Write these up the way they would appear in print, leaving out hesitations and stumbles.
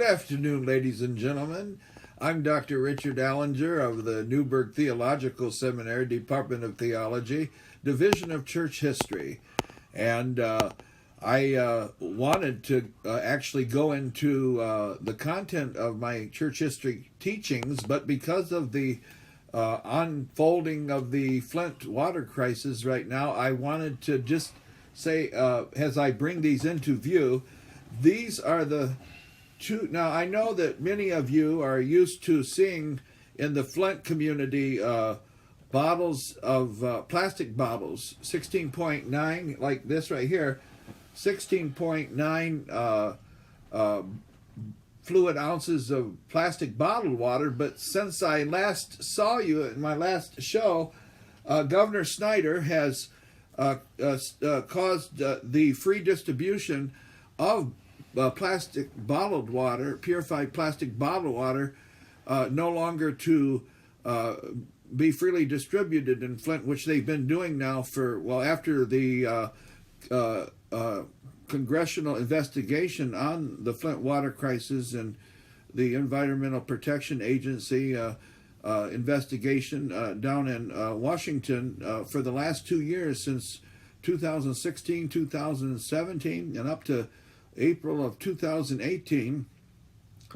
afternoon, ladies and gentlemen. I'm Dr. Richard Allinger of the Newburgh Theological Seminary, Department of Theology, Division of Church History. And I wanted to actually go into the content of my church history teachings, but because of the unfolding of the Flint water crisis right now, I wanted to just say, as I bring these into view, these are the two. Now, I know that many of you are used to seeing in the Flint community bottles of plastic bottles, 16.9, like this right here, 16.9 fluid ounces of plastic bottled water. But since I last saw you in my last show, Governor Snyder has caused the free distribution of plastic bottled water, purified plastic bottled water, no longer to be freely distributed in Flint, which they've been doing now for, well, after the congressional investigation on the Flint water crisis and the Environmental Protection Agency investigation down in Washington for the last 2 years, since 2016, 2017, and up to April of 2018,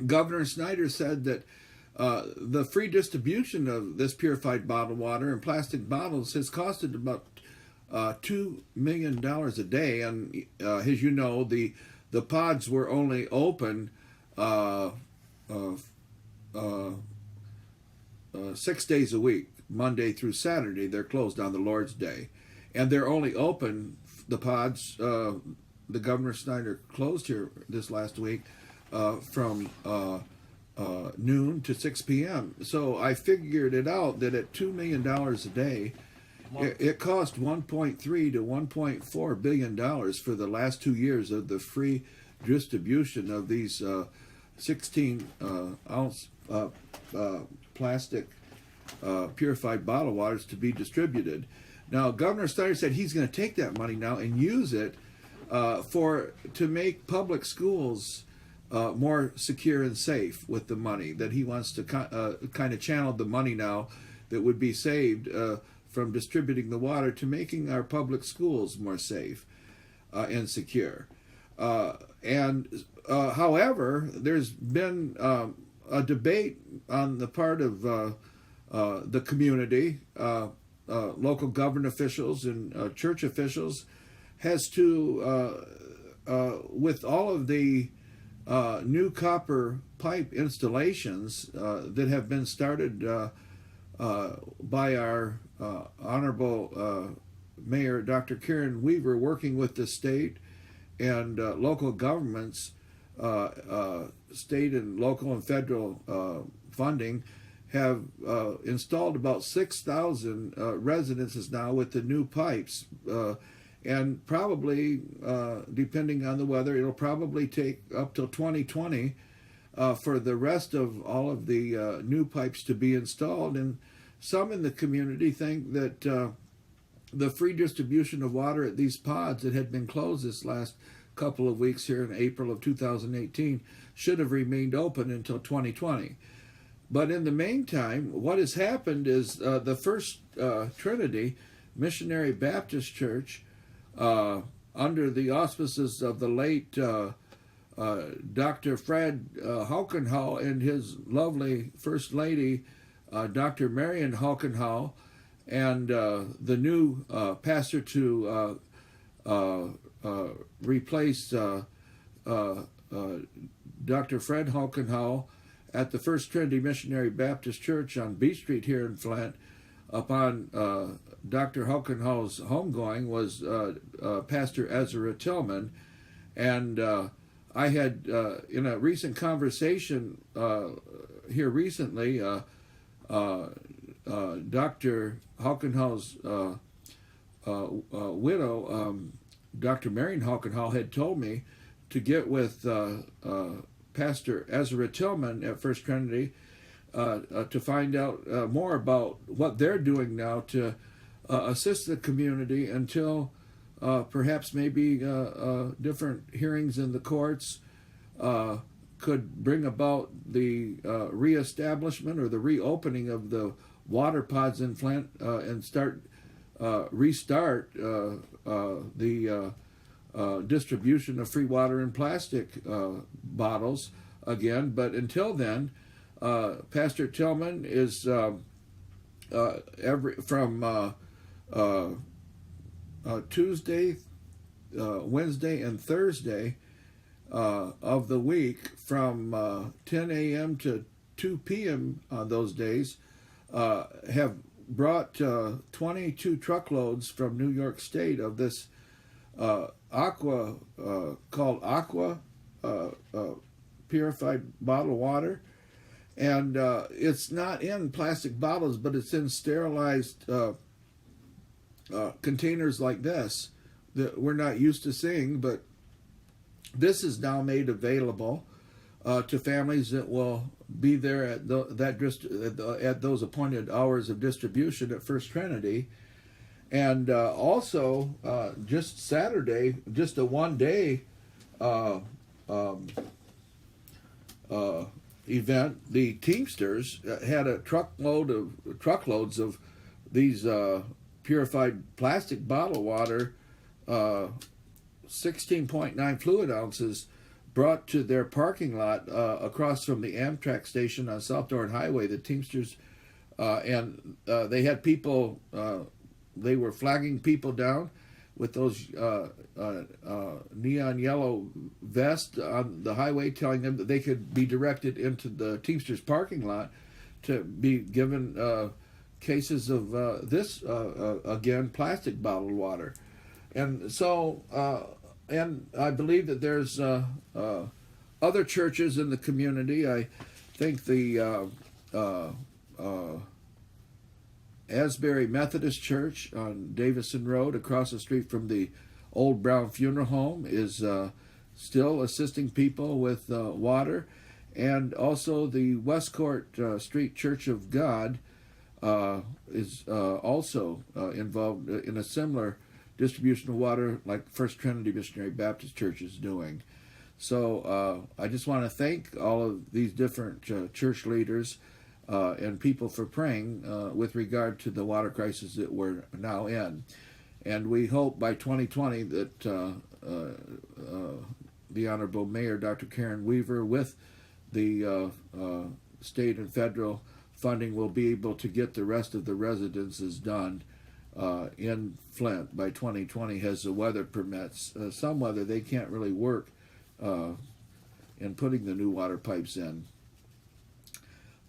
Governor Snyder said that the free distribution of this purified bottled water in plastic bottles has costed about $2 million a day. And as you know, the pods were only open 6 days a week, Monday through Saturday. They're closed on the Lord's Day. And they're only open, the pods, the Governor Snyder closed here this last week from noon to 6 p.m. So I figured it out that at $2 million a day, it cost $1.3 to $1.4 billion for the last 2 years of the free distribution of these 16-ounce plastic purified bottled waters to be distributed. Now, Governor Snyder said he's going to take that money now and use it to make public schools more secure and safe with the money, that he wants to kind of channel the money now that would be saved from distributing the water to making our public schools more safe and secure. However, there's been a debate on the part of the community, local government officials and church officials, has to, with all of the new copper pipe installations that have been started by our Honorable Mayor Dr. Karen Weaver, working with the state and local governments, state and local and federal funding, have installed about 6,000 residences now with the new pipes. And probably, depending on the weather, it'll probably take up till 2020 for the rest of all of the new pipes to be installed. And some in the community think that the free distribution of water at these pods that had been closed this last couple of weeks here in April of 2018 should have remained open until 2020. But in the meantime, what has happened is the First Trinity Missionary Baptist Church, under the auspices of the late Dr. Fred Haukenhall and his lovely First Lady, Dr. Marion Haukenhall, and the new pastor to replace Dr. Fred Haukenhall at the First Trinity Missionary Baptist Church on B Street here in Flint, upon Dr. Haukenhall's homegoing, was Pastor Ezra Tillman. And I had, in a recent conversation here recently, Dr. Haukenhall's widow, Dr. Marion Haukenhall, had told me to get with Pastor Ezra Tillman at First Trinity to find out more about what they're doing now to assist the community until perhaps maybe different hearings in the courts could bring about the reestablishment or the reopening of the water pods in Flint and restart the distribution of free water in plastic bottles again. But until then, Pastor Tillman is from Tuesday, Wednesday, and Thursday of the week from 10 a.m. to 2 p.m. on those days, have brought 22 truckloads from New York State of this called Aqua purified bottled water. And it's not in plastic bottles, but it's in sterilized containers like this that we're not used to seeing. But this is now made available to families that will be there at at those appointed hours of distribution at First Trinity. And also, just Saturday, just a one-day event, the Teamsters had a truckloads of these purified plastic bottled water, 16.9 fluid ounces, brought to their parking lot across from the Amtrak station on South Dorn Highway. The Teamsters and they had people. They were flagging people down with those neon yellow vests on the highway, telling them that they could be directed into the Teamsters parking lot to be given cases of this, again, plastic bottled water. And so, and I believe that there's other churches in the community. I think the Asbury Methodist Church on Davison Road, across the street from the old Brown Funeral Home, is still assisting people with water. And also the Westcourt Street Church of God is also involved in a similar distribution of water like First Trinity Missionary Baptist Church is doing. So I just want to thank all of these different church leaders and people for praying with regard to the water crisis that we're now in. And we hope by 2020 that the Honorable Mayor, Dr. Karen Weaver, with the state and federal funding, will be able to get the rest of the residences done in Flint by 2020 as the weather permits. Some weather, they can't really work in putting the new water pipes in.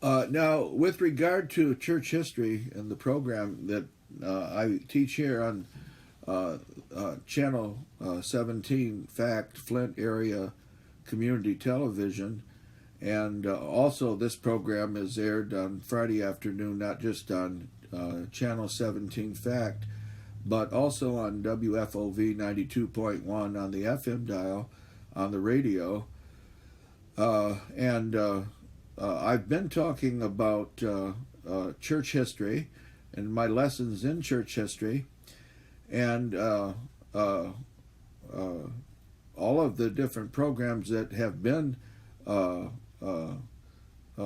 Now, with regard to church history and the program that I teach here on Channel 17 Fact, Flint Area Community Television, and also this program is aired on Friday afternoon, not just on Channel 17 Fact, but also on WFOV 92.1 on the FM dial on the radio. I've been talking about church history and my lessons in church history, and all of the different programs that have been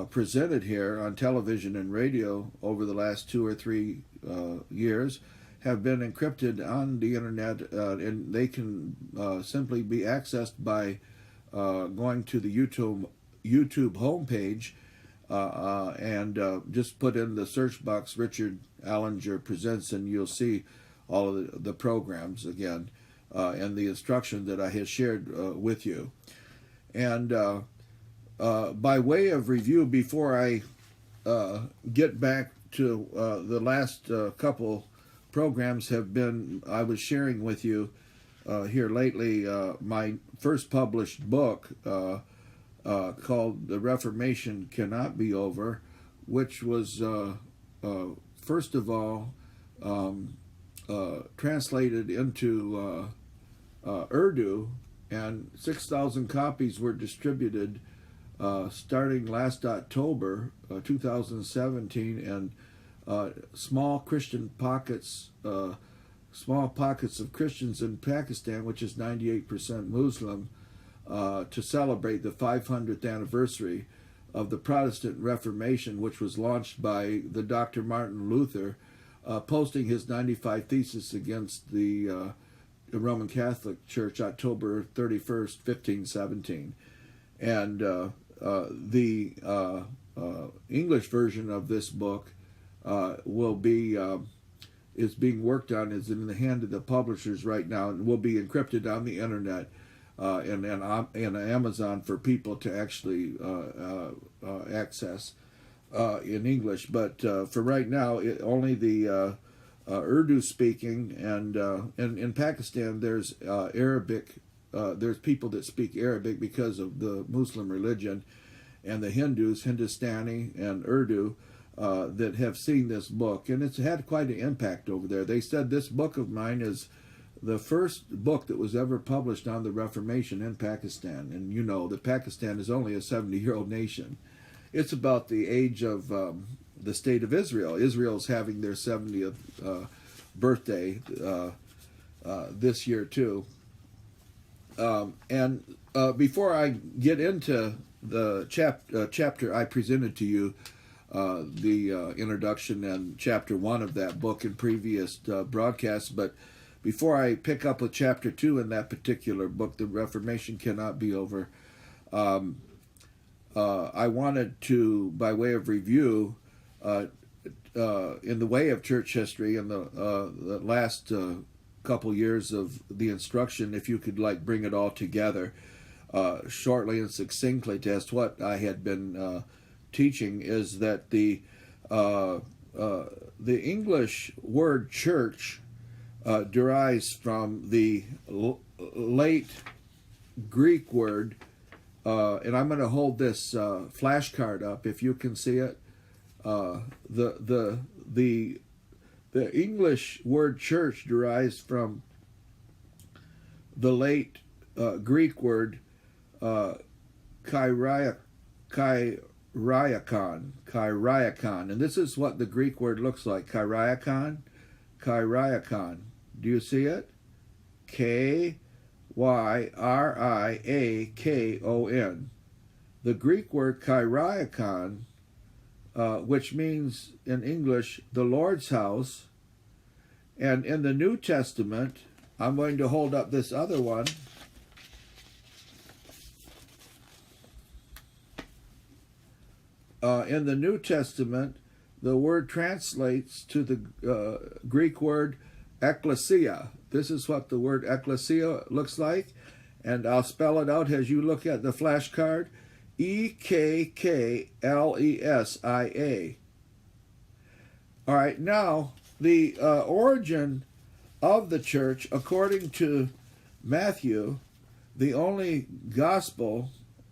presented here on television and radio over the last 2 or 3 years have been encrypted on the internet, and they can simply be accessed by going to the YouTube homepage and just put in the search box Richard Allinger Presents, and you'll see all of the programs again and the instruction that I have shared with you. And by way of review, before I get back to the last couple programs I was sharing with you here lately, my first published book called The Reformation Cannot Be Over, which was first of all translated into Urdu, and 6,000 copies were distributed starting last October 2017, and small pockets of Christians in Pakistan, which is 98% Muslim, to celebrate the 500th anniversary of the Protestant Reformation, which was launched by the Dr. Martin Luther, posting his 95 Theses against the Roman Catholic Church, October 31st, 1517. And the English version of this book will be is being worked on, is in the hand of the publishers right now, and will be encrypted on the internet and Amazon for people to actually access in English. But for right now, only the Urdu speaking, and in Pakistan there's Arabic. There's people that speak Arabic because of the Muslim religion, and the Hindus, Hindustani and Urdu, that have seen this book, and it's had quite an impact over there. They said this book of mine is the first book that was ever published on the Reformation in Pakistan. And you know that Pakistan is only a 70-year-old nation. It's about the age of the state of Israel. Israel's having their 70th birthday this year too. And before I get into the chapter I presented to you, the introduction and chapter 1 of that book in previous broadcasts, but before I pick up with chapter 2 in that particular book, The Reformation Cannot Be Over, I wanted to, by way of review, in the way of church history in the last couple years of the instruction, if you could bring it all together shortly and succinctly as to what I had been teaching, is that the English word church derives from the late Greek word, and I'm going to hold this flashcard up if you can see it. The English word church derives from the late Greek word kyriakon, and this is what the Greek word looks like. Kyriakon. Do you see it? Kyriakon. The Greek word kyriakon, which means in English the Lord's house, and in the New Testament, I'm going to hold up this other one. In the New Testament, the word translates to the Greek word ekklesia. This is what the word ekklesia looks like, and I'll spell it out as you look at the flashcard. Ekklesia. All right, now the origin of the church, according to Matthew, the only gospel,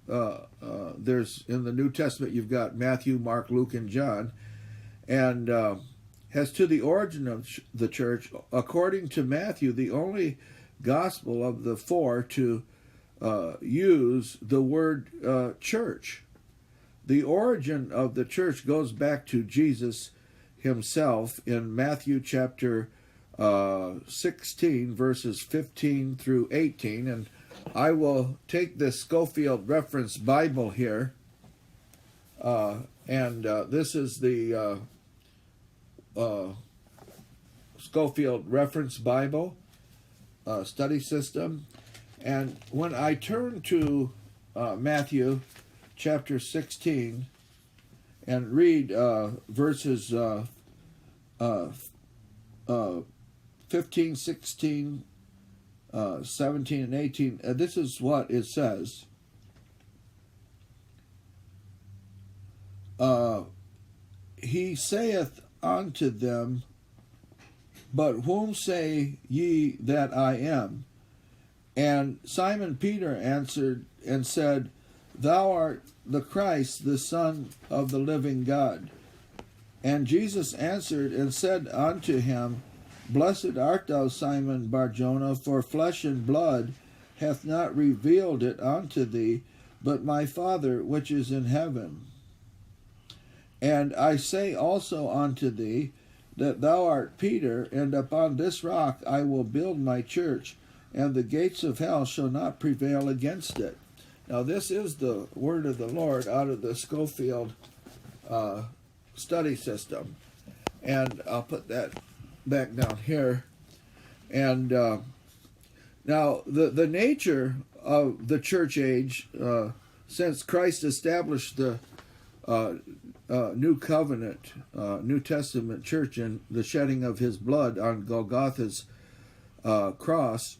there's in the New Testament, you've got Matthew, Mark, Luke, and John, and as to the origin of the church, according to Matthew, the only gospel of the four to use the word church. The origin of the church goes back to Jesus himself in Matthew chapter 16, verses 15 through 18, and I will take this Schofield Reference Bible here, and this is the Schofield Reference Bible study system. And when I turn to Matthew chapter 16 and read verses 15, 16, 17, and 18, this is what it says. He saith unto them, but whom say ye that I am? And Simon Peter answered and said, Thou art the Christ, the Son of the living God. And Jesus answered and said unto him, Blessed art thou, Simon Bar-Jonah, for flesh and blood hath not revealed it unto thee, but my Father which is in heaven. And I say also unto thee, that thou art Peter, and upon this rock I will build my church, and the gates of hell shall not prevail against it. Now, this is the word of the Lord out of the Schofield study system. And I'll put that back down here. And now, the nature of the church age, since Christ established the New Covenant, New Testament church in the shedding of his blood on Golgotha's cross,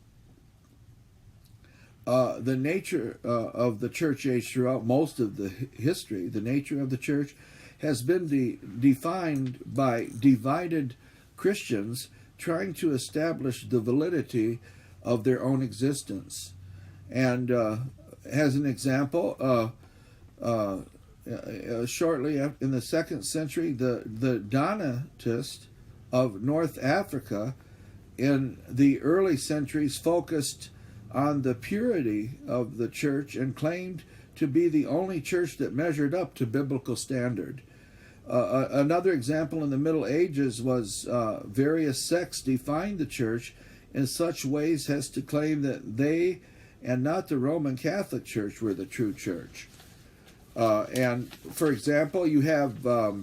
the nature of the church age throughout most of the history, the nature of the church has been defined by divided Christians trying to establish the validity of their own existence. And as an example, shortly in the 2nd century, the Donatists of North Africa in the early centuries focused on the purity of the church and claimed to be the only church that measured up to biblical standard. Another example in the Middle Ages was various sects defined the church in such ways as to claim that they and not the Roman Catholic Church were the true church. And for example, you have the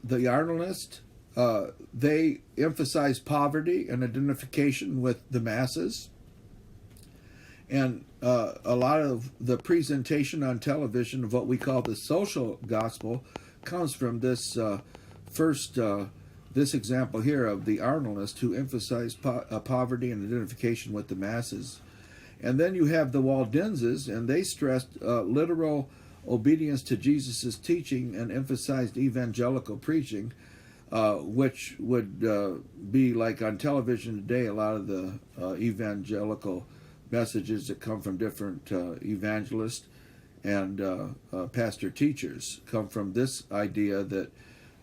Arnoldists. They emphasize poverty and identification with the masses. And a lot of the presentation on television of what we call the social gospel comes from this this example here of the Arnoldists, who emphasize poverty and identification with the masses. And then you have the Waldenses, and they stressed literal obedience to Jesus' teaching and emphasized evangelical preaching, which would be like on television today, a lot of the evangelical messages that come from different evangelists and pastor teachers come from this idea that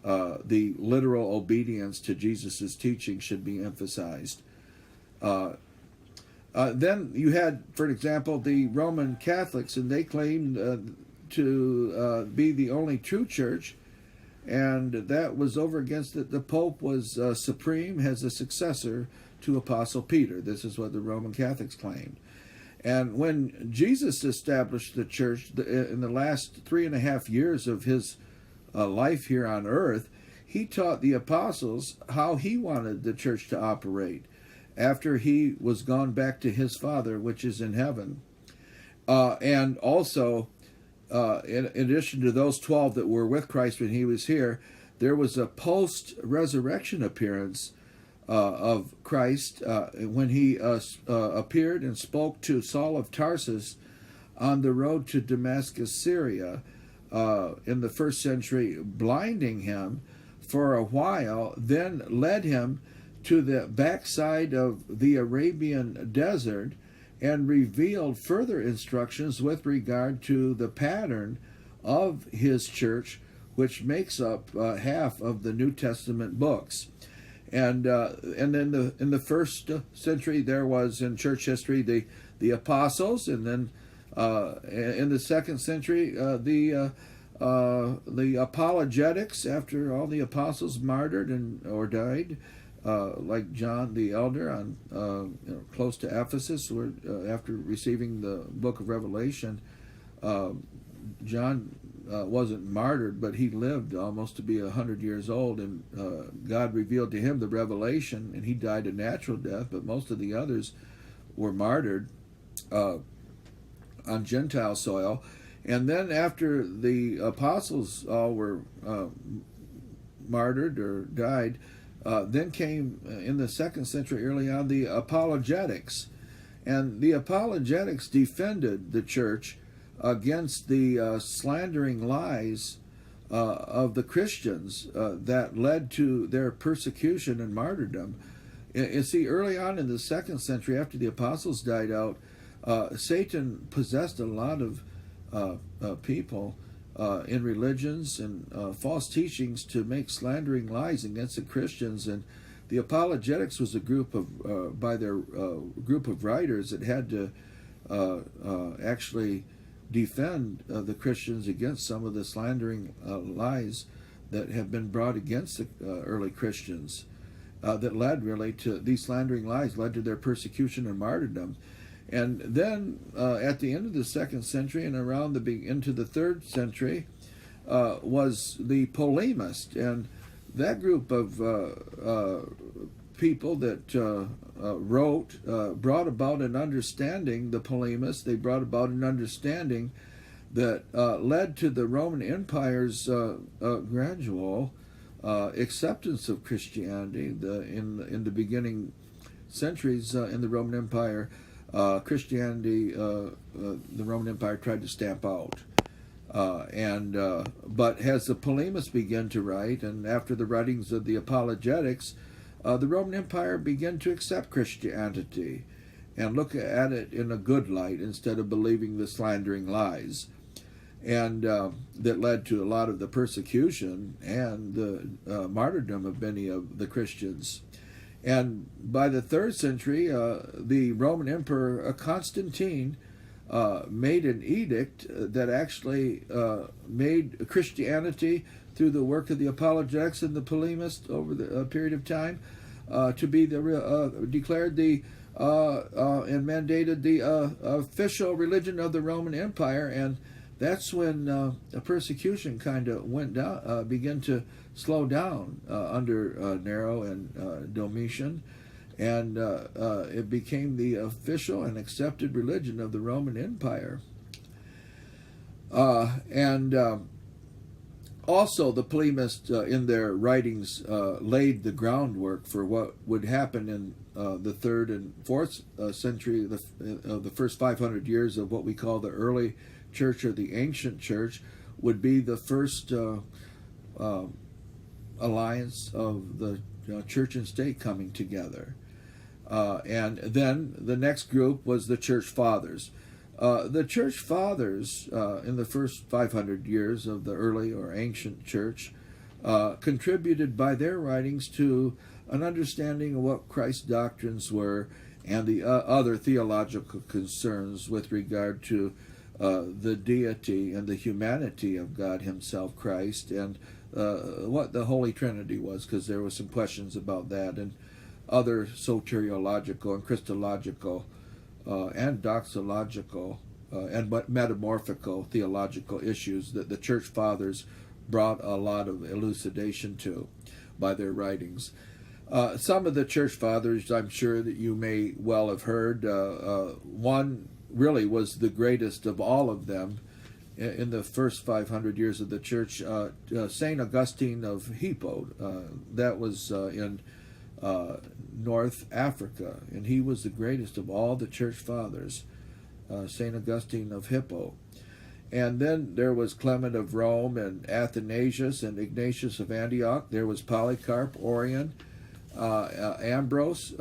the literal obedience to Jesus' teaching should be emphasized. Then you had, for example, the Roman Catholics, and they claimed to be the only true church, and that was over against it. The Pope was supreme as a successor to Apostle Peter. This is what the Roman Catholics claimed. And when Jesus established the church in the last 3.5 years of his life here on earth, he taught the apostles how he wanted the church to operate after he was gone back to his Father, which is in heaven. And also, in addition to those 12 that were with Christ when he was here, there was a post-resurrection appearance of Christ when he appeared and spoke to Saul of Tarsus on the road to Damascus, Syria, in the 1st century, blinding him for a while, then led him to the backside of the Arabian desert and revealed further instructions with regard to the pattern of his church, which makes up half of the New Testament books. And then in the 1st century, there was in church history the apostles, and then in the 2nd century the apologetics after all the apostles martyred or died. Like John the Elder on close to Ephesus, where after receiving the book of Revelation, John wasn't martyred, but he lived almost to be 100 years old, and God revealed to him the revelation, and he died a natural death. But most of the others were martyred on Gentile soil. And then after the apostles all were martyred or died, then came in the 2nd century early on the apologetics. And the apologetics defended the church against the slandering lies of the Christians that led to their persecution and martyrdom. You see, early on in the 2nd century, after the apostles died out, Satan possessed a lot of people in religions and false teachings to make slandering lies against the Christians. And the apologetics was a group of by their group of writers that had to actually defend the Christians against some of the slandering lies that have been brought against the early Christians. that led really to these slandering lies, led to their persecution and martyrdom. And then at the end of the 2nd century and around into the 3rd century was the polemist. And that group of people that wrote brought about an understanding, the polemists, they brought about an understanding that led to the Roman Empire's gradual acceptance of Christianity. In the beginning centuries in the Roman Empire, Christianity, the Roman Empire tried to stamp out. But as the polemists began to write, and after the writings of the apologetics, the Roman Empire began to accept Christianity and look at it in a good light instead of believing the slandering lies. And that led to a lot of the persecution and the martyrdom of many of the Christians. And by the 3rd century, the Roman Emperor Constantine made an edict that actually made Christianity, through the work of the apologetics and the polemists over the period of time, to be declared the and mandated the official religion of the Roman Empire. And that's when the persecution kind of went down, began to slow down under Nero and Domitian, and it became the official and accepted religion of the Roman Empire. Also, the polemists in their writings laid the groundwork for what would happen in the 3rd and 4th century, the first 500 years of what we call the early church or the ancient church, would be the first alliance of the church and state coming together. And then the next group was the church fathers. The church fathers in the first 500 years of the early or ancient church contributed by their writings to an understanding of what Christ's doctrines were and the other theological concerns with regard to the deity and the humanity of God himself, Christ, and what the Holy Trinity was, because there were some questions about that, and other soteriological and Christological and doxological and metamorphical theological issues that the church fathers brought a lot of elucidation to by their writings. Some of the church fathers, I'm sure that you may well have heard. One really was the greatest of all of them in the first 500 years of the church, St. Augustine of Hippo. That was in North Africa, and he was the greatest of all the church fathers, St. Augustine of Hippo. And then there was Clement of Rome and Athanasius and Ignatius of Antioch. There was Polycarp, Orion, Ambrose,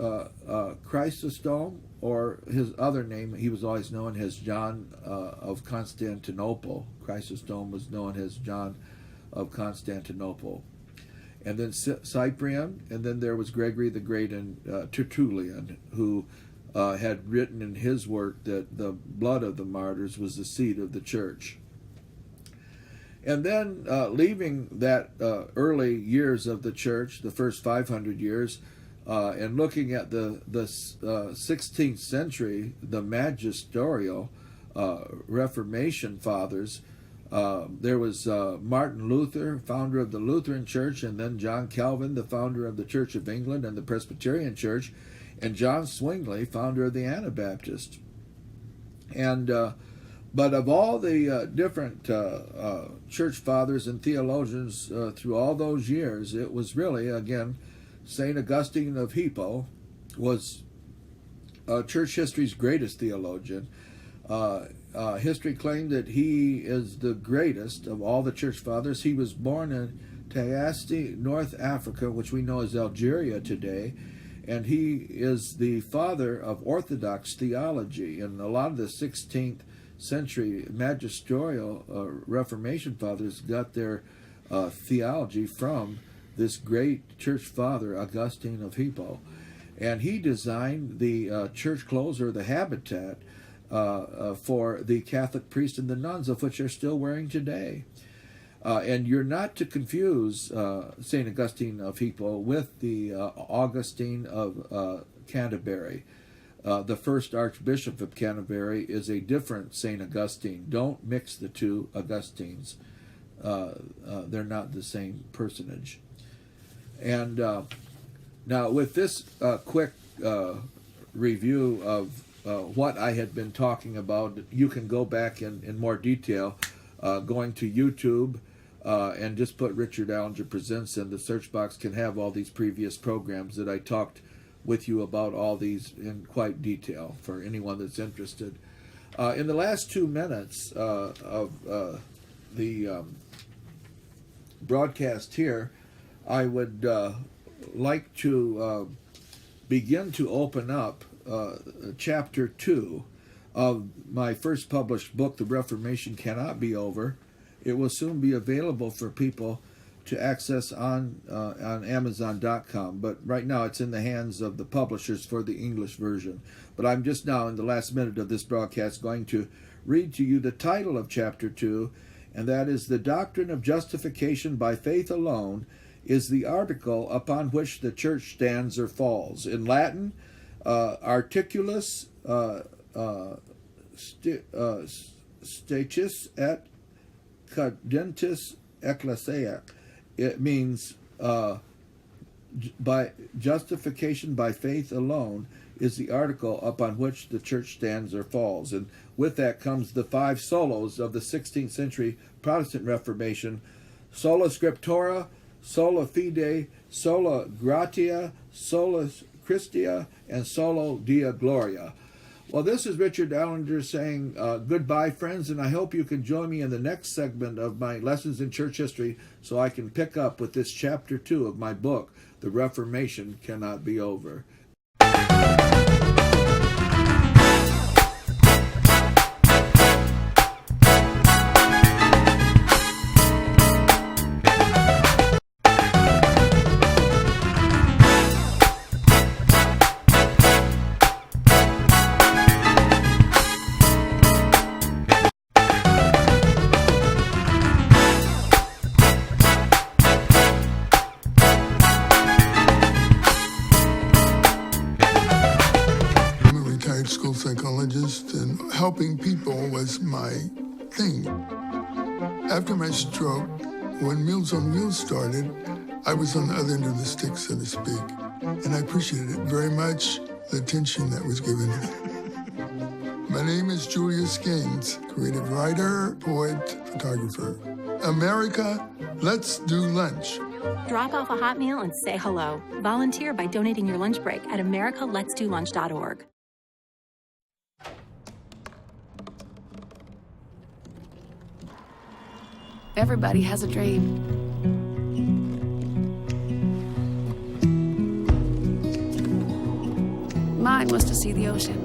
Chrysostom, or his other name, he was always known as John of Constantinople. Chrysostom was known as John of Constantinople. And then Cyprian, and then there was Gregory the Great and Tertullian, who had written in his work that the blood of the martyrs was the seed of the church. And then leaving that early years of the church, the first 500 years, and looking at the 16th century, the magisterial Reformation fathers, there was Martin Luther, founder of the Lutheran Church, and then John Calvin, the founder of the Church of England and the Presbyterian Church, and John Zwingli, founder of the Anabaptist. And but of all the different church fathers and theologians through all those years, it was really, again, St. Augustine of Hippo was church history's greatest theologian. History claimed that he is the greatest of all the church fathers. He was born in Tayasti, North Africa, which we know as Algeria today, and he is the father of Orthodox theology. And a lot of the 16th century magisterial Reformation fathers got their theology from this great church father, Augustine of Hippo. And he designed the church clothes, or the habitat, for the Catholic priests and the nuns, of which they're still wearing today. And you're not to confuse St. Augustine of Hippo with the Augustine of Canterbury. The first Archbishop of Canterbury is a different St. Augustine. Don't mix the two Augustines. They're not the same personage. And now with this quick review of what I had been talking about, you can go back in more detail going to YouTube and just put Richard Allinger Presents in the search box. Can have all these previous programs that I talked with you about all these in quite detail for anyone that's interested. In the last 2 minutes of the broadcast here, I would like to begin to open up chapter 2 of my first published book, The Reformation Cannot Be Over. It will soon be available for people to access on Amazon.com, but right now it's in the hands of the publishers for the English version. But I'm just now, in the last minute of this broadcast, going to read to you the title of chapter 2, and that is The Doctrine of Justification by Faith Alone is the article upon which the church stands or falls. In Latin, articulus status et cadentis ecclesiae. It means by justification by faith alone is the article upon which the church stands or falls. And with that comes the 5 solos of the 16th century Protestant Reformation: sola scriptura, sola fide, sola gratia, sola Christia, and solo Deo Gloria. Well, this is Richard Allinger saying goodbye, friends, and I hope you can join me in the next segment of my Lessons in Church History so I can pick up with this chapter 2 of my book, The Reformation Cannot Be Over. Psychologist, and helping people was my thing. After my stroke, when Meals on Wheels started, I was on the other end of the stick, so to speak, and I appreciated it very much, the attention that was given. My name is Julius Gaines, creative writer, poet, photographer. America, let's do lunch. Drop off a hot meal and say hello. Volunteer by donating your lunch break at americaletsdolunch.org. Everybody has a dream. Mine was to see the ocean.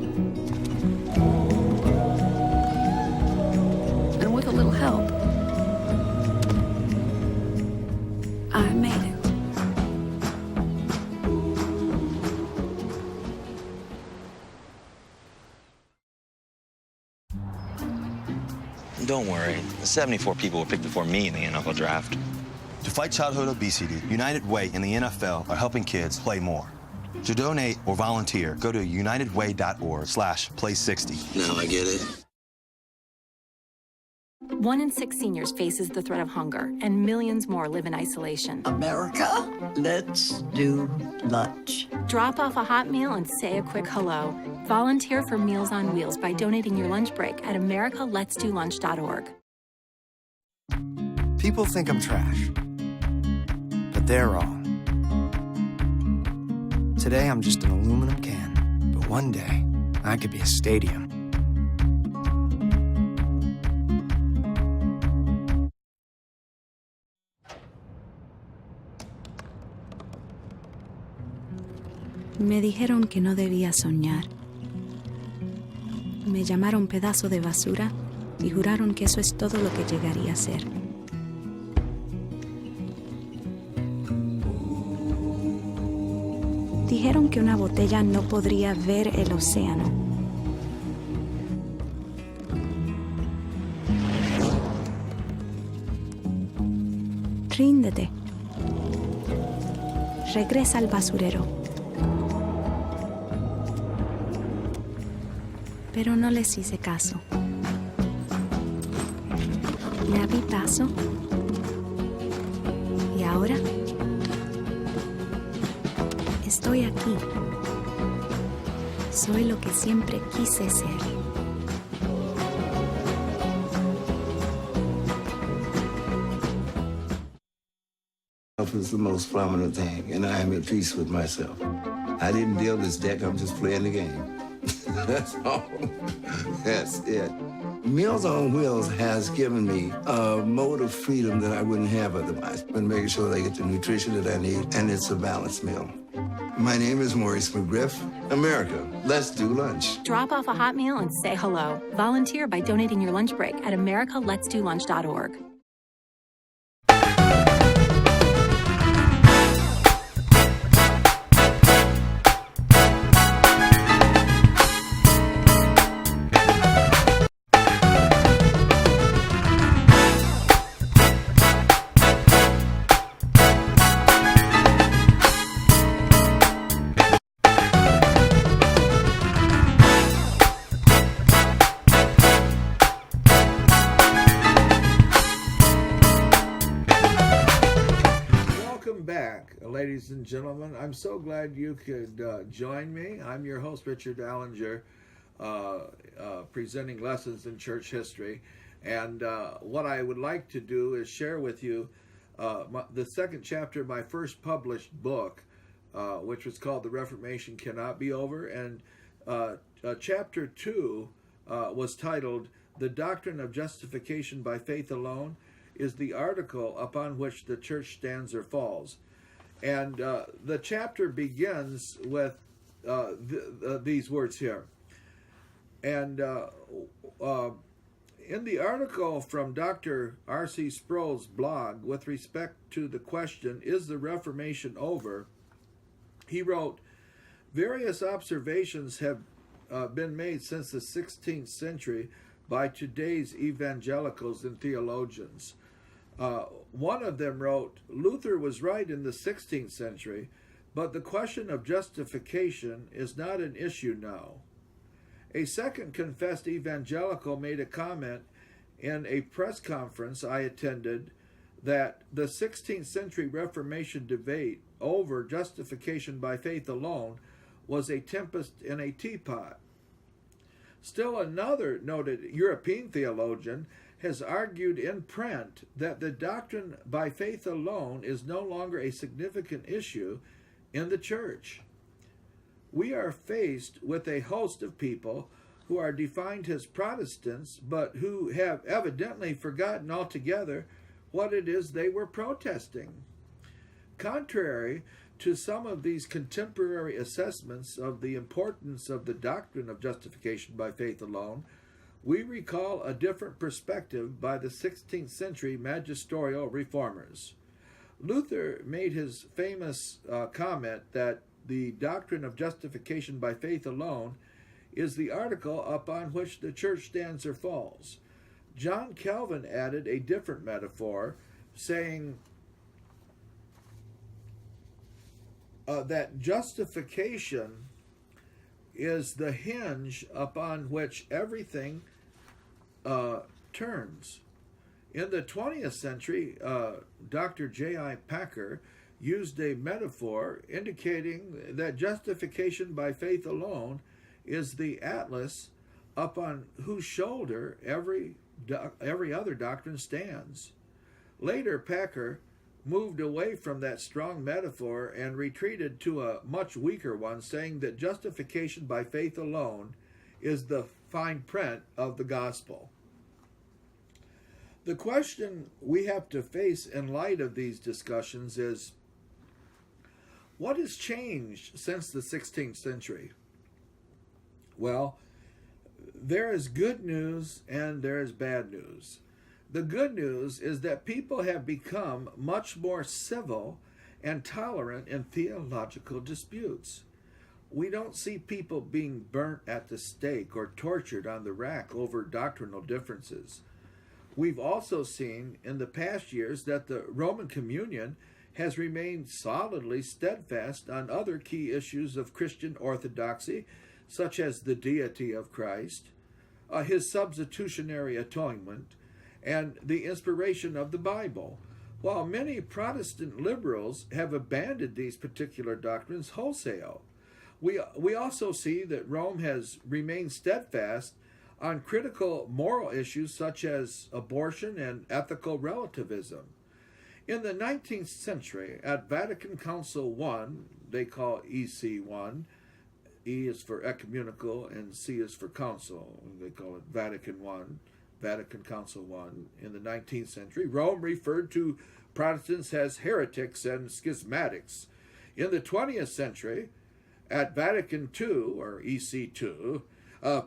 And with a little help, I made it. Don't worry, 74 people were picked before me in the NFL draft. To fight childhood obesity, United Way and the NFL are helping kids play more. To donate or volunteer, go to unitedway.org/play60. Now I get it. 1 in 6 seniors faces the threat of hunger, and millions more live in isolation. America, let's do lunch. Drop off a hot meal and say a quick hello. Volunteer for Meals on Wheels by donating your lunch break at americaletsdolunch.org. People think I'm trash, but they're wrong. Today I'm just an aluminum can, but one day I could be a stadium. Me dijeron que no debía soñar. Me llamaron pedazo de basura y juraron que eso es todo lo que llegaría a ser. Dijeron que una botella no podría ver el océano. Ríndete. Regresa al basurero. Pero no les hice caso. Le abrí paso. Y ahora estoy aquí. Soy lo que siempre quise ser. Is the most prominent thing, and I am at peace with myself. I didn't deal this deck, I'm just playing the game. That's all. That's it. Meals on Wheels has given me a mode of freedom that I wouldn't have otherwise. Been making sure they get the nutrition that I need, and it's a balanced meal. My name is Maurice McGriff. America, let's do lunch. Drop off a hot meal and say hello. Volunteer by donating your lunch break at americaletsdolunch.org. Back, ladies and gentlemen. I'm so glad you could join me. I'm your host, Richard Allinger, presenting lessons in church history. And what I would like to do is share with you the second chapter of my first published book, which was called The Reformation Cannot Be Over. And chapter 2 was titled The Doctrine of Justification by Faith Alone is the article upon which the church stands or falls. And the chapter begins with these words here. And in the article from Dr. R.C. Sproul's blog with respect to the question, is the Reformation over? He wrote, various observations have been made since the 16th century by today's evangelicals and theologians. One of them wrote, Luther was right in the 16th century, but the question of justification is not an issue now. A second confessed evangelical made a comment in a press conference I attended that the 16th century Reformation debate over justification by faith alone was a tempest in a teapot. Still another noted European theologian has argued in print that the doctrine by faith alone is no longer a significant issue in the church. We are faced with a host of people who are defined as Protestants, but who have evidently forgotten altogether what it is they were protesting. Contrary to some of these contemporary assessments of the importance of the doctrine of justification by faith alone, we recall a different perspective by the 16th century magisterial reformers. Luther made his famous comment that the doctrine of justification by faith alone is the article upon which the church stands or falls. John Calvin added a different metaphor, saying that justification is the hinge upon which everything turns. In the 20th century, Dr. J.I. Packer used a metaphor indicating that justification by faith alone is the atlas upon whose shoulder every other doctrine stands. Later, Packer moved away from that strong metaphor and retreated to a much weaker one, saying that justification by faith alone is the fine print of the gospel. The question we have to face in light of these discussions is, what has changed since the 16th century? Well, there is good news and there is bad news. The good news is that people have become much more civil and tolerant in theological disputes. We don't see people being burnt at the stake or tortured on the rack over doctrinal differences. We've also seen in the past years that the Roman Communion has remained solidly steadfast on other key issues of Christian orthodoxy, such as the deity of Christ, his substitutionary atonement, and the inspiration of the Bible, while many Protestant liberals have abandoned these particular doctrines wholesale. We also see that Rome has remained steadfast on critical moral issues such as abortion and ethical relativism. In the 19th century, at Vatican Council I, they call EC1, E is for ecumenical and C is for council. They call it Vatican I, Vatican Council I. In the 19th century, Rome referred to Protestants as heretics and schismatics. In the 20th century, at Vatican II, or EC2,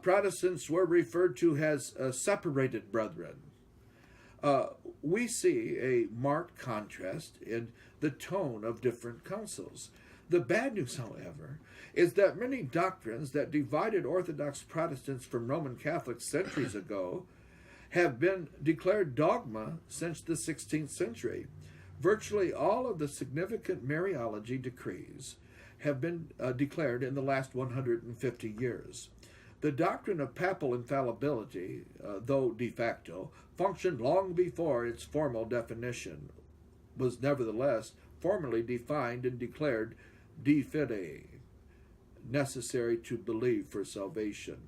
Protestants were referred to as separated brethren. We see a marked contrast in the tone of different councils. The bad news, however, is that many doctrines that divided Orthodox Protestants from Roman Catholics centuries ago have been declared dogma since the 16th century. Virtually all of the significant Mariology decrees have been declared in the last 150 years. The doctrine of papal infallibility, though de facto, functioned long before its formal definition, was nevertheless formally defined and declared de fide, necessary to believe for salvation,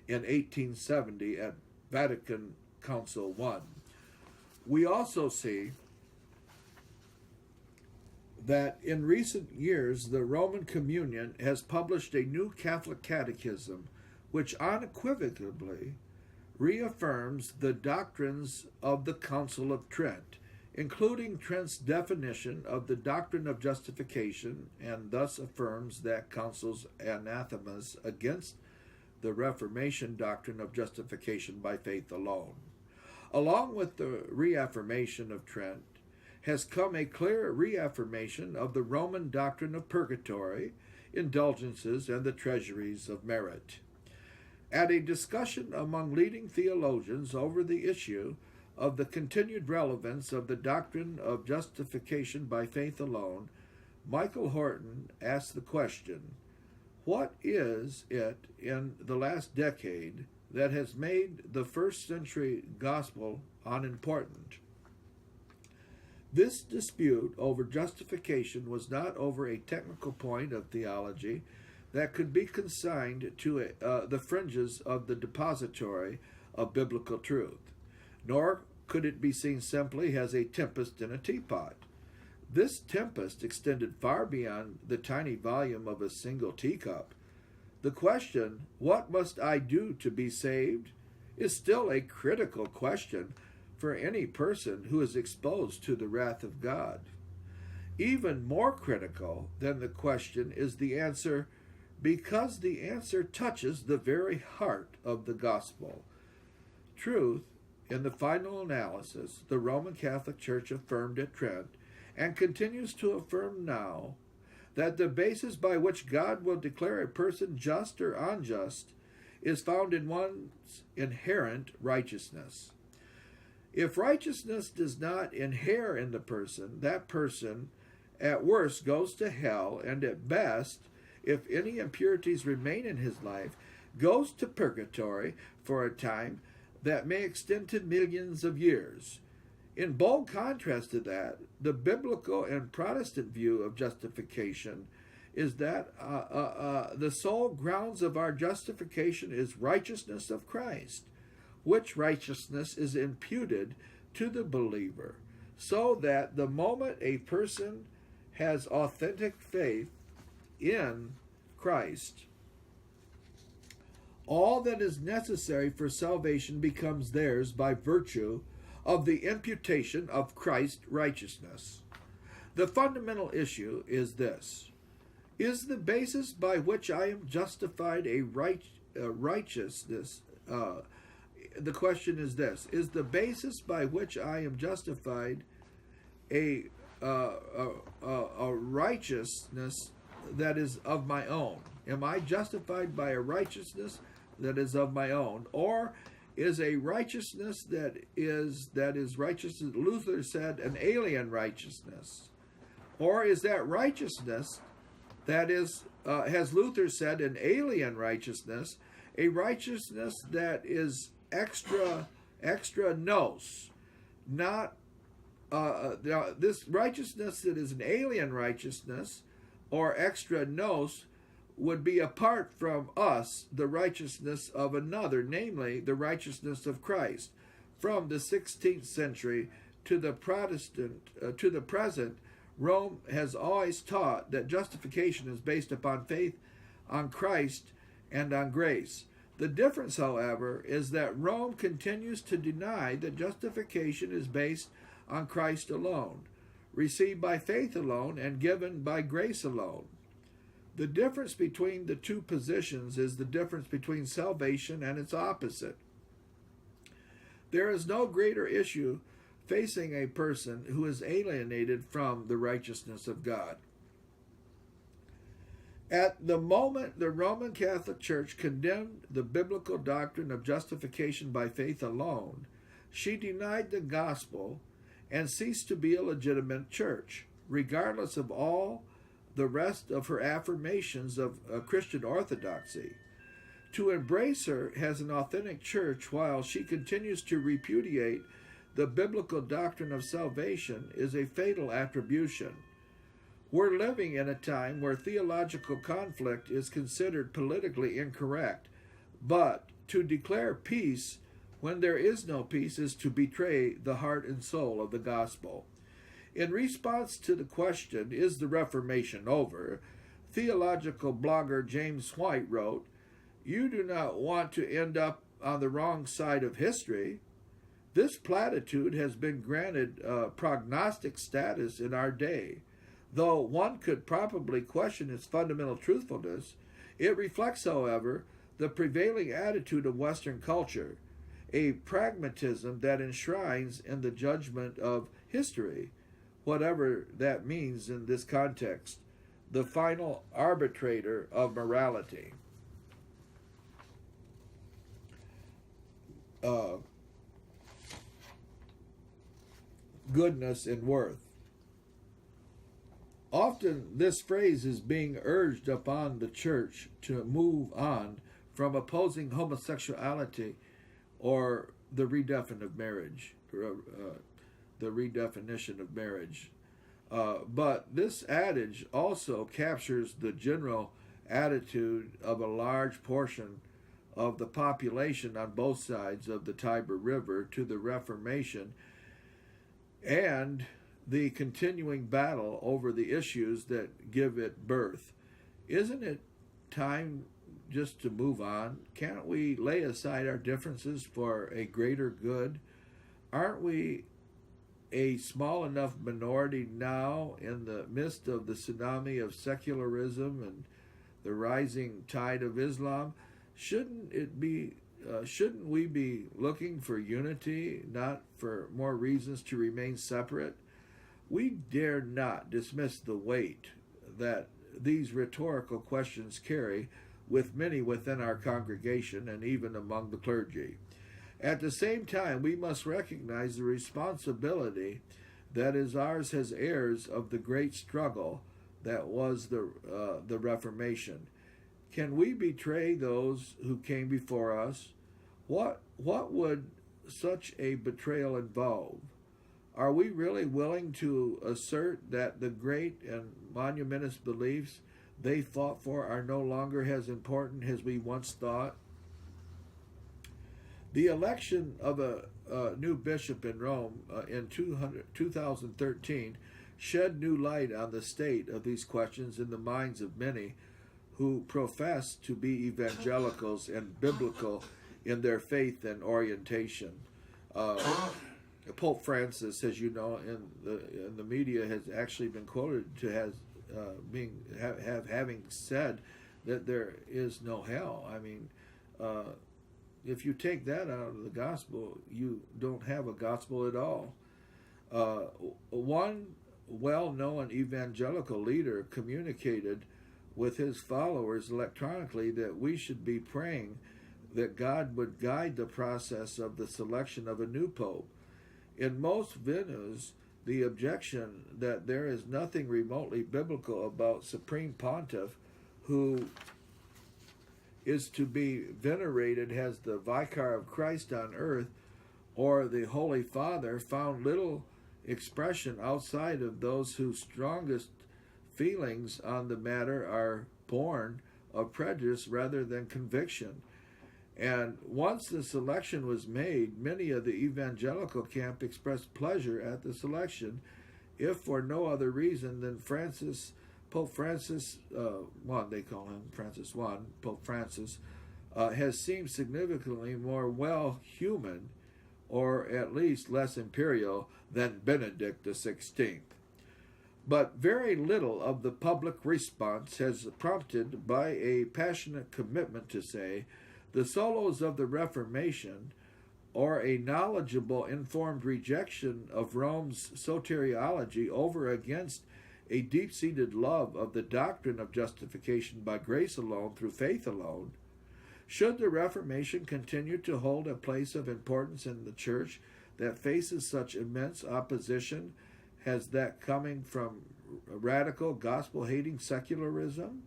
in 1870 at Vatican Council I. We also see that in recent years the Roman Communion has published a new Catholic catechism which unequivocally reaffirms the doctrines of the Council of Trent, including Trent's definition of the doctrine of justification, and thus affirms that council's anathemas against the Reformation doctrine of justification by faith alone. Along with the reaffirmation of Trent has come a clear reaffirmation of the Roman doctrine of purgatory, indulgences, and the treasuries of merit. At a discussion among leading theologians over the issue of the continued relevance of the doctrine of justification by faith alone, Michael Horton asked the question, what is it in the last decade that has made the first century gospel unimportant? This dispute over justification was not over a technical point of theology that could be consigned to the fringes of the depository of biblical truth, nor could it be seen simply as a tempest in a teapot. This tempest extended far beyond the tiny volume of a single teacup. The question, what must I do to be saved, is still a critical question for any person who is exposed to the wrath of God. Even more critical than the question is the answer, because the answer touches the very heart of the gospel. Truth, in the final analysis, the Roman Catholic Church affirmed at Trent, and continues to affirm now, that the basis by which God will declare a person just or unjust is found in one's inherent righteousness. If righteousness does not inhere in the person, that person at worst goes to hell, and at best, if any impurities remain in his life, goes to purgatory for a time that may extend to millions of years. In bold contrast to that, the biblical and Protestant view of justification is that the sole grounds of our justification is righteousness of Christ, which righteousness is imputed to the believer, so that the moment a person has authentic faith in Christ, all that is necessary for salvation becomes theirs by virtue of the imputation of Christ's righteousness. The fundamental issue is this: is the basis by which I am justified a righteousness? The question is this: is the basis by which I am justified a righteousness that is of my own? Am I justified by a righteousness that is of my own, or is a righteousness that is righteousness, Luther said, an alien righteousness? Or is that righteousness that is, has Luther said, an alien righteousness, a righteousness that is extra nos, not this righteousness that is an alien righteousness or extra nos would be apart from us, the righteousness of another, namely the righteousness of Christ. From the 16th century to the present, Rome has always taught that justification is based upon faith on Christ and on grace. The difference, however, is that Rome continues to deny that justification is based on Christ alone, received by faith alone, and given by grace alone. The difference between the two positions is the difference between salvation and its opposite. There is no greater issue facing a person who is alienated from the righteousness of God. At the moment the Roman Catholic Church condemned the biblical doctrine of justification by faith alone, she denied the gospel and ceased to be a legitimate church, regardless of all the rest of her affirmations of Christian orthodoxy. To embrace her as an authentic church while she continues to repudiate the biblical doctrine of salvation is a fatal attribution. We're living in a time where theological conflict is considered politically incorrect, but to declare peace when there is no peace is to betray the heart and soul of the gospel. In response to the question, is the Reformation over? Theological blogger James White wrote, "You do not want to end up on the wrong side of history." This platitude has been granted prognostic status in our day. Though one could probably question its fundamental truthfulness, it reflects, however, the prevailing attitude of Western culture, a pragmatism that enshrines in the judgment of history, whatever that means in this context, the final arbitrator of morality. Goodness and worth. Often this phrase is being urged upon the church to move on from opposing homosexuality or the redefinition of marriage. But this adage also captures the general attitude of a large portion of the population on both sides of the Tiber River to the Reformation and the continuing battle over the issues that give it birth. Isn't it time just to move on? Can't we lay aside our differences for a greater good? Aren't we a small enough minority now in the midst of the tsunami of secularism and the rising tide of Islam? Shouldn't we be looking for unity, not for more reasons to remain separate? We dare not dismiss the weight that these rhetorical questions carry with many within our congregation and even among the clergy. At the same time, we must recognize the responsibility that is ours as heirs of the great struggle that was the Reformation. Can we betray those who came before us? What would such a betrayal involve? Are we really willing to assert that the great and monumentous beliefs they fought for are no longer as important as we once thought? The election of a new bishop in Rome in 2013 shed new light on the state of these questions in the minds of many who profess to be evangelicals and biblical in their faith and orientation. Pope Francis, as you know, in the media, has actually been quoted to having said that there is no hell. I mean, if you take that out of the gospel, you don't have a gospel at all. One well-known evangelical leader communicated with his followers electronically that we should be praying that God would guide the process of the selection of a new pope. In most venues, the objection that there is nothing remotely biblical about Supreme Pontiff who is to be venerated as the Vicar of Christ on earth or the Holy Father found little expression outside of those whose strongest feelings on the matter are born of prejudice rather than conviction. And once the selection was made, many of the evangelical camp expressed pleasure at the selection, if for no other reason than Pope Francis they call him Francis I, Pope Francis, has seemed significantly more well-human, or at least less imperial, than Benedict XVI. But very little of the public response has prompted by a passionate commitment to say, the solos of the Reformation, or a knowledgeable, informed rejection of Rome's soteriology over against a deep-seated love of the doctrine of justification by grace alone through faith alone. Should the Reformation continue to hold a place of importance in the Church that faces such immense opposition as that coming from radical, gospel-hating secularism?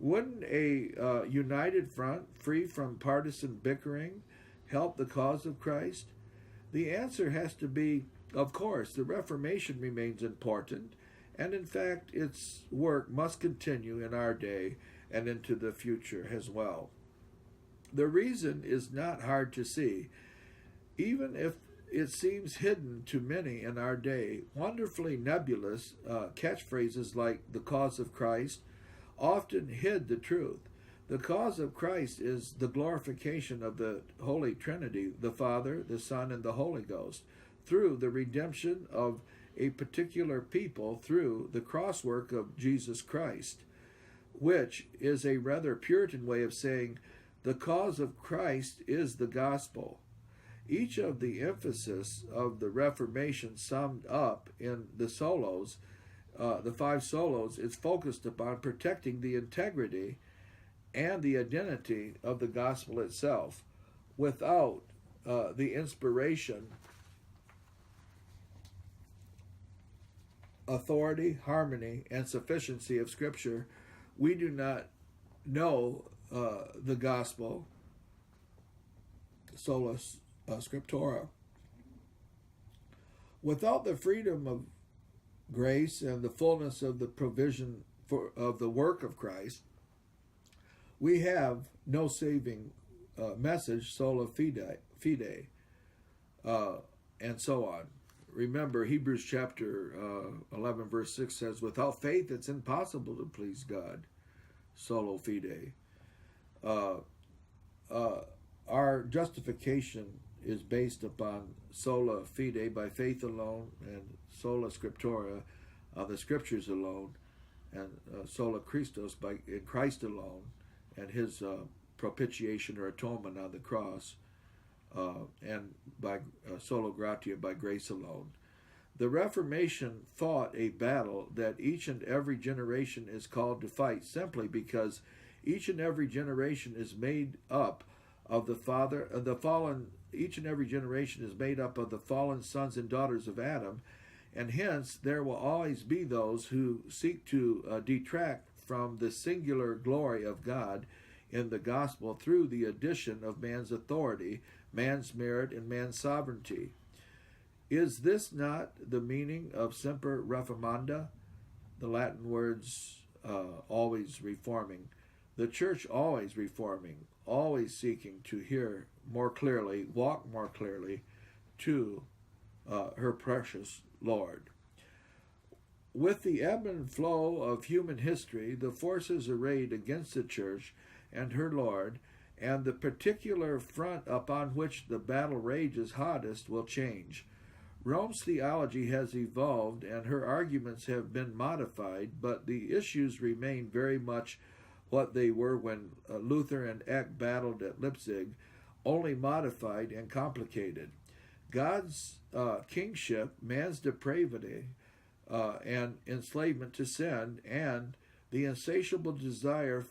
Wouldn't a united front, free from partisan bickering, help the cause of Christ? The answer has to be, of course, the Reformation remains important, and in fact its work must continue in our day and into the future as well. The reason is not hard to see. Even if it seems hidden to many in our day, wonderfully nebulous catchphrases like the cause of Christ often hid the truth. The cause of Christ is the glorification of the Holy Trinity, the Father, the Son, and the Holy Ghost, through the redemption of a particular people through the crosswork of Jesus Christ, which is a rather Puritan way of saying the cause of Christ is the gospel. Each of the emphasis of the Reformation summed up in the solos, the 5 solos, is focused upon protecting the integrity and the identity of the gospel itself. Without the inspiration, authority, harmony, and sufficiency of Scripture, we do not know the gospel, sola scriptura. Without the freedom of grace and the fullness of the provision of the work of Christ, we have no saving message, sola fide, and so on. Remember, Hebrews chapter 11, verse 6 says, without faith it's impossible to please God, sola fide. Our justification is based upon sola fide, by faith alone, and sola scriptura, the Scriptures alone, and sola Christos, in Christ alone, and his propitiation or atonement on the cross, and by sola gratia, by grace alone. The Reformation fought a battle that each and every generation is called to fight, simply because each and every generation is made up of each and every generation is made up of the fallen sons and daughters of Adam, and hence there will always be those who seek to detract from the singular glory of God in the gospel through the addition of man's authority, man's merit, and man's sovereignty. Is this not the meaning of semper reformanda, the Latin words always reforming? The Church always reforming, always seeking to hear more clearly, walk more clearly to her precious Lord. With the ebb and flow of human history, the forces arrayed against the Church and her Lord, and the particular front upon which the battle rages hottest, will change. Rome's theology has evolved and her arguments have been modified, but the issues remain very much what they were when Luther and Eck battled at Leipzig, only modified and complicated. God's kingship, man's depravity, and enslavement to sin, and the insatiable desire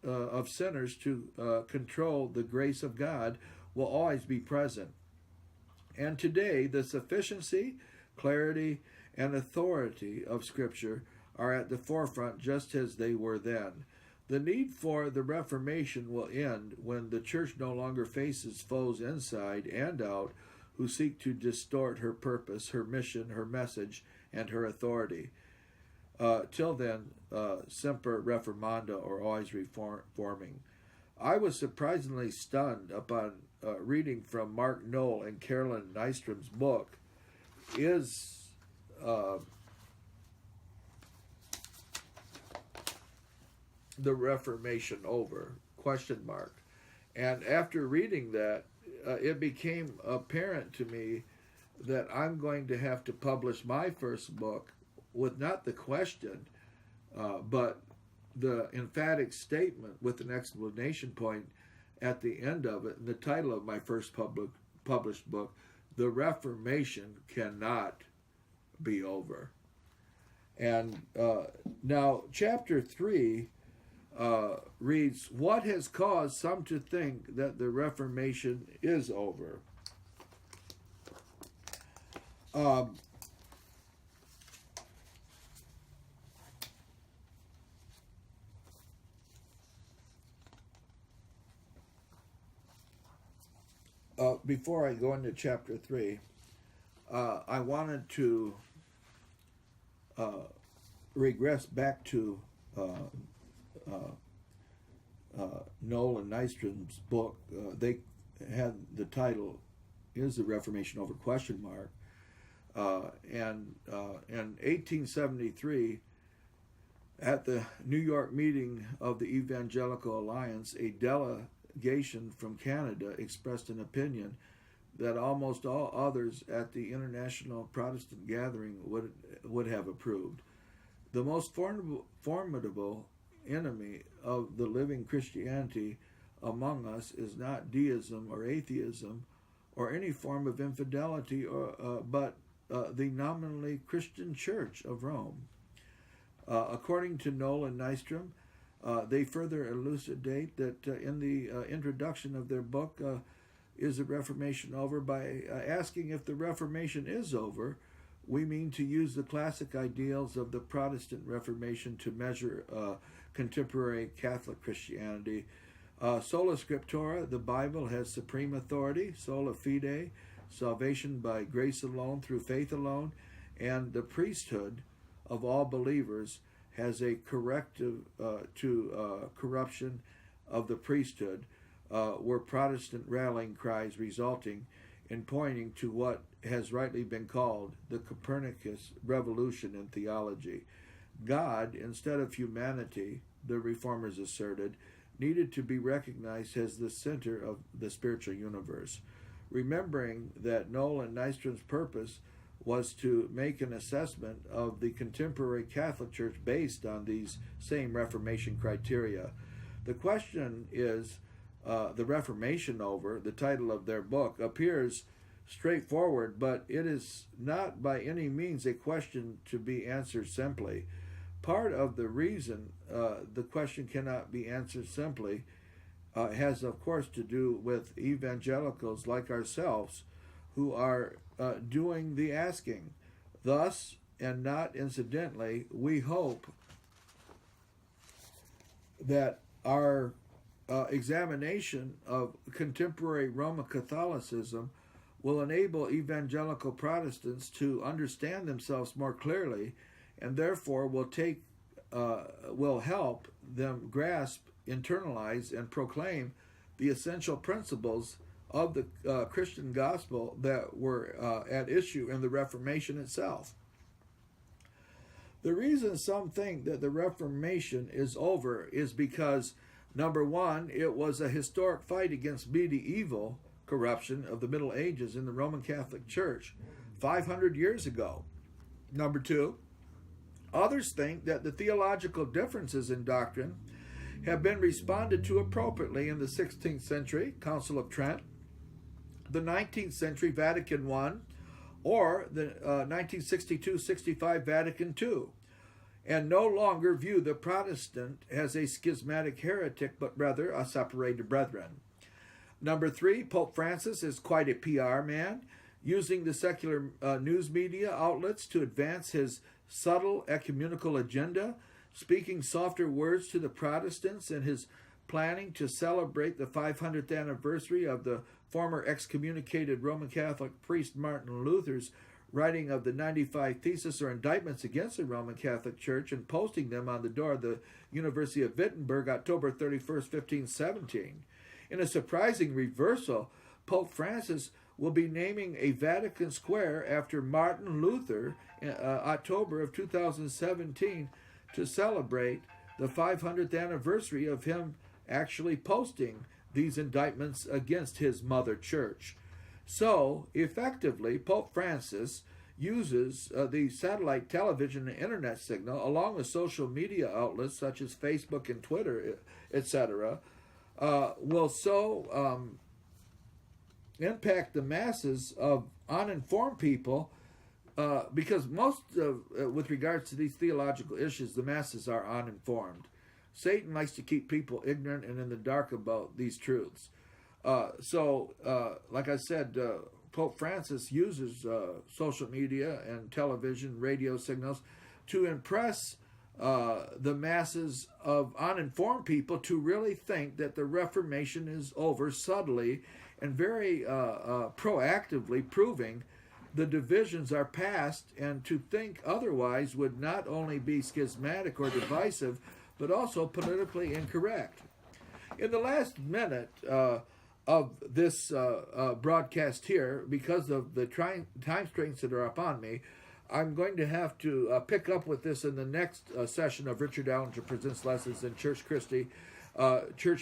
of sinners to control the grace of God will always be present. And today, the sufficiency, clarity, and authority of Scripture are at the forefront just as they were then. The need for the Reformation will end when the church no longer faces foes inside and out who seek to distort her purpose, her mission, her message, and her authority. Till then, semper reformanda, or always reforming. I was surprisingly stunned upon reading from Mark Knoll and Carolyn Nystrom's book, Is the Reformation Over? Question mark. And after reading that, it became apparent to me that I'm going to have to publish my first book with not the question, but the emphatic statement with an exclamation point at the end of it, and the title of my first published book, The Reformation Cannot Be Over. And now chapter 3 reads, what has caused some to think that the Reformation is over? Before I go into chapter 3, I wanted to regress back to Knoll and Nystrom's book. They had the title, Is the Reformation Over? Question mark. And in 1873, at the New York meeting of the Evangelical Alliance, a delegation from Canada expressed an opinion that almost all others at the International Protestant Gathering would have approved. The most formidable enemy of the living Christianity among us is not deism or atheism or any form of infidelity, but the nominally Christian Church of Rome. According to Knoll and Nystrom, they further elucidate that in the introduction of their book, Is the Reformation Over? By asking if the Reformation is over, we mean to use the classic ideals of the Protestant Reformation to measure contemporary Catholic Christianity. Sola Scriptura, the Bible has supreme authority. Sola Fide, salvation by grace alone, through faith alone. And the priesthood of all believers has a corrective to corruption of the priesthood, were Protestant rallying cries resulting in pointing to what has rightly been called the Copernicus revolution in theology. God, instead of humanity, the reformers asserted, needed to be recognized as the center of the spiritual universe. Remembering that Knoll and Nystrom's purpose was to make an assessment of the contemporary Catholic Church based on these same Reformation criteria. The question is, the Reformation Over, the title of their book, appears straightforward, but it is not by any means a question to be answered simply. Part of the reason the question cannot be answered simply has, of course, to do with evangelicals like ourselves who are doing the asking. Thus, and not incidentally, we hope that our examination of contemporary Roman Catholicism will enable evangelical Protestants to understand themselves more clearly, and therefore will help them grasp, internalize, and proclaim the essential principles of the Christian gospel that were at issue in the Reformation itself. The reason some think that the Reformation is over is because, number one, it was a historic fight against medieval corruption of the Middle Ages in the Roman Catholic Church 500 years ago. Number two, others think that the theological differences in doctrine have been responded to appropriately in the 16th century Council of Trent, the 19th century Vatican I, or the 1962-65 Vatican II. and no longer view the Protestant as a schismatic heretic, but rather a separated brethren. Number 3, Pope Francis is quite a PR man, using the secular news media outlets to advance his subtle ecumenical agenda, speaking softer words to the Protestants in his planning to celebrate the 500th anniversary of the former excommunicated Roman Catholic priest Martin Luther's writing of the 95 Theses or indictments against the Roman Catholic Church and posting them on the door of the University of Wittenberg, October 31st, 1517. In a surprising reversal, Pope Francis will be naming a Vatican Square after Martin Luther in October of 2017 to celebrate the 500th anniversary of him actually posting these indictments against his mother church. So, effectively, Pope Francis uses the satellite television and internet signal, along with social media outlets such as Facebook and Twitter, etc., will so impact the masses of uninformed people, because most with regards to these theological issues, the masses are uninformed. Satan likes to keep people ignorant and in the dark about these truths. Like I said, Pope Francis uses social media and television, radio signals to impress the masses of uninformed people to really think that the Reformation is over, subtly and very proactively proving the divisions are past, and to think otherwise would not only be schismatic or divisive, but also politically incorrect. In the last minute of this broadcast here, because of the time strains that are upon me, I'm going to have to pick up with this in the next session of Richard Allinger Presents Lessons in Church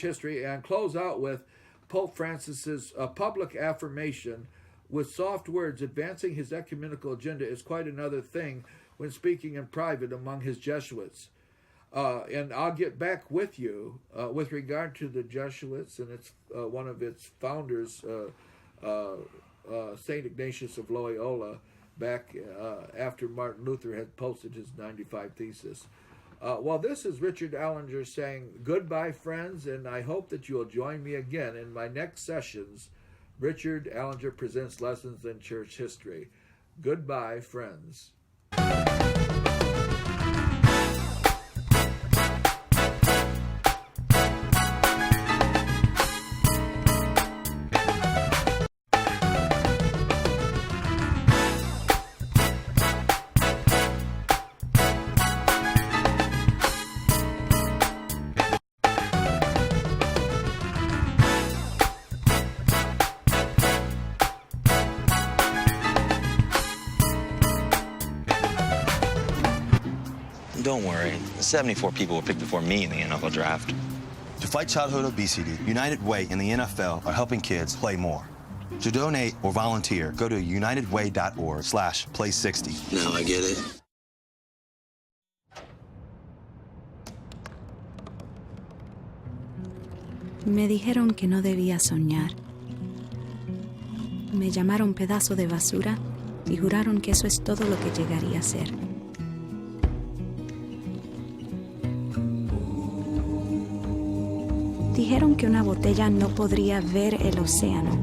History, and close out with Pope Francis's public affirmation with soft words advancing his ecumenical agenda is quite another thing when speaking in private among his Jesuits. And I'll get back with you with regard to the Jesuits and its one of its founders, St. Ignatius of Loyola, back after Martin Luther had posted his 95 Theses. Well, this is Richard Allinger saying goodbye, friends, and I hope that you'll join me again in my next sessions. Richard Allinger Presents Lessons in Church History. Goodbye, friends. Don't worry. 74 people were picked before me in the NFL draft. To fight childhood obesity, United Way and the NFL are helping kids play more. To donate or volunteer, go to unitedway.org/play60. Now I get it. Me dijeron que no debía soñar. Me llamaron pedazo de basura y juraron que eso es todo lo que llegaría a ser. Dijeron que una botella no podría ver el océano.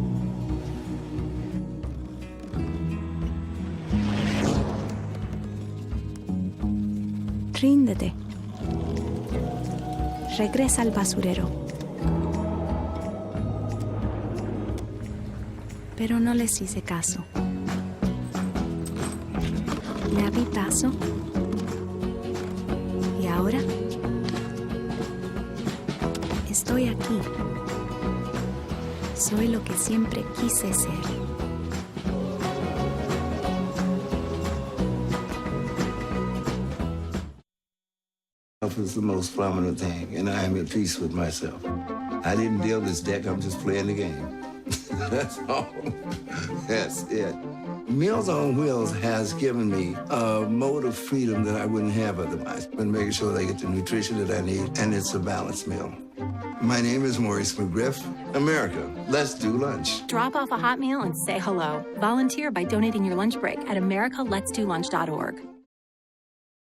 Ríndete. Regresa al basurero. Pero no les hice caso. Me abrí paso. ¿Y ahora? Estoy aquí. Soy lo que siempre quise ser. Is the most prominent thing, and I am at peace with myself. I didn't deal this deck, I'm just playing the game. That's all. That's it. Meals on Wheels has given me a mode of freedom that I wouldn't have otherwise. Been making sure that I get the nutrition that I need, and it's a balanced meal. My name is Maurice McGriff. America, let's do lunch. Drop off a hot meal and say hello. Volunteer by donating your lunch break at americaletsdolunch.org.